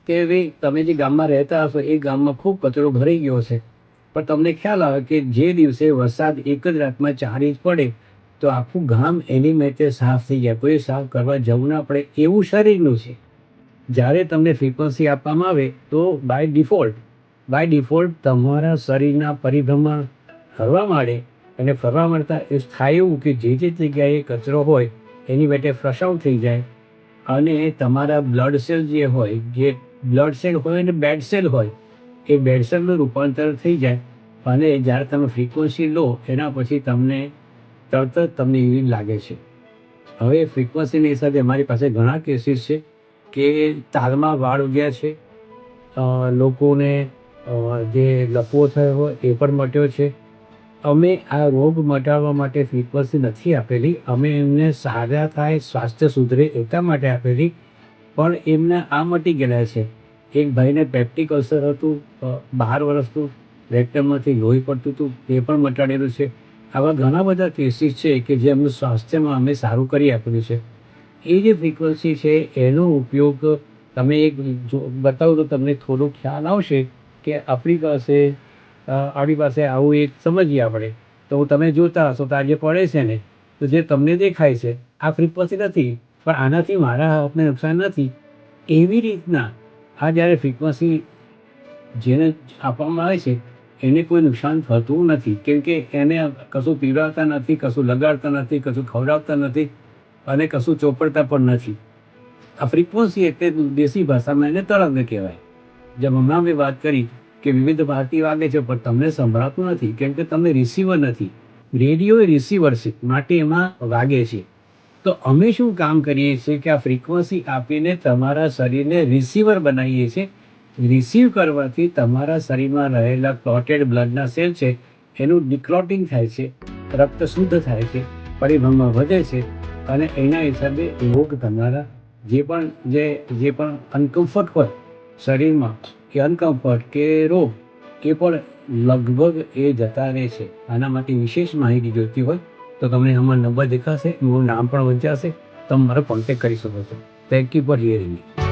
કે ભાઈ તમે જે ગામમાં રહેતા હશો એ ગામમાં ખૂબ કચરો ભરાઈ ગયો છે, પણ તમને ખ્યાલ આવે કે જે દિવસે વરસાદ એક જ રાતમાં 4 ઇંચ પડે તો આખું ગામ એની મેટે સાફ થઈ જાય, કોઈ સાફ કરવા જવું ના પડે. એવું શરીરનું છે. જ્યારે તમને ફ્રીક્વન્સી આપવામાં આવે તો બાય ડિફોલ્ટ તમારા શરીરના પરિભ્રમણ ફરવા માંડે, અને ફરવા માંડતા એ થાય એવું કે જે જગ્યાએ કચરો હોય એની માટે ફ્લશ આઉટ થઈ જાય, અને તમારા બ્લડ સેલ જે હોય, જે બ્લડ સેલ હોય અને બેડ સેલ હોય, એ બેડ સેલનું રૂપાંતર થઈ જાય. અને જ્યારે તમે ફ્રીક્વન્સી લો એના પછી તમને તરત જ તમને એવું લાગે છે. હવે ફ્રીક્વન્સીની હિસાબે અમારી પાસે ઘણા કેસીસ છે કે તાલમાં વાળ ઉગ્યા છે, લોકોને જે લકવો થયો હોય એ પણ મટ્યો છે. અમે આ રોગ મટાડવા માટે ફ્રીક્વન્સી નથી આપેલી, અમે એમને સાજા થાય, સ્વાસ્થ્ય સુધરે એટલા માટે આપેલી, પણ એમને આ મટી ગયેલા છે. એક ભાઈને પેપ્ટિક અલ્સર હતું, 12 વર્ષનું, રેક્ટમમાંથી લોહી પડતું હતું, એ પણ મટાડેલું છે. આવા ઘણા બધા કેસીસ છે કે જે એમનું સ્વાસ્થ્યમાં અમે સારું કરી આપેલું છે. એ જે ફ્રીક્વન્સી છે એનો ઉપયોગ તમે એક બતાવો તો તમને થોડો ખ્યાલ આવશે કે આપણી પાસે આવું એક સમજીએ આપણે. તો તમે જોતા હશો તો આ જે પડે છે ને, તો જે તમને દેખાય છે આ ફ્રીક્વન્સી નથી, પણ આનાથી મારા હાથને નુકસાન નથી. એવી રીતના આ જ્યારે ફ્રીક્વન્સી જેને આપવામાં આવે છે એને કોઈ નુકસાન થતું નથી, કેમ કે એને કશું પીવડાવતા નથી, કશું લગાડતા નથી, કશું ખવડાવતા નથી, અને કશું ચોપડતા પણ નથી. આ ફ્રીક્વન્સી એટલે દેશી ભાષામાં એને તરંગ કહેવાય. જેમ હમણાં મેં વાત કરી કે વિવિધ ભારતી વાગે છે પણ તમને સંભળાતું નથી, કેમ કે તમે રિસીવર નથી. રેડિયો એ રિસીવર છે, માટે એમાં વાગે છે. તો અમે શું કામ કરીએ છીએ કે આ ફ્રીક્વન્સી આપીને તમારા શરીરને રિસીવર બનાવીએ છીએ. રિસીવ કરવાથી તમારા શરીરમાં રહેલા ક્લોટેડ બ્લડના સેલ છે એનું ડિક્લોટિંગ થાય છે, રક્ત શુદ્ધ થાય છે, પરિભ્રમણ વધે છે, અને એના હિસાબે રોગ તમારા જે પણ અનકમ્ફર્ટ હોય શરીરમાં, કે અનકમ્ફર્ટ કે રોગ, એ પણ લગભગ એ જતા રહે છે. આના માટે વિશેષ માહિતી જોઈતી હોય તો તમને આમાં નંબર દેખાશે, મારું નામ પણ વંચાશે, તમે મારો કોન્ટેક્ટ કરી શકો છો. Thank you for hearing me.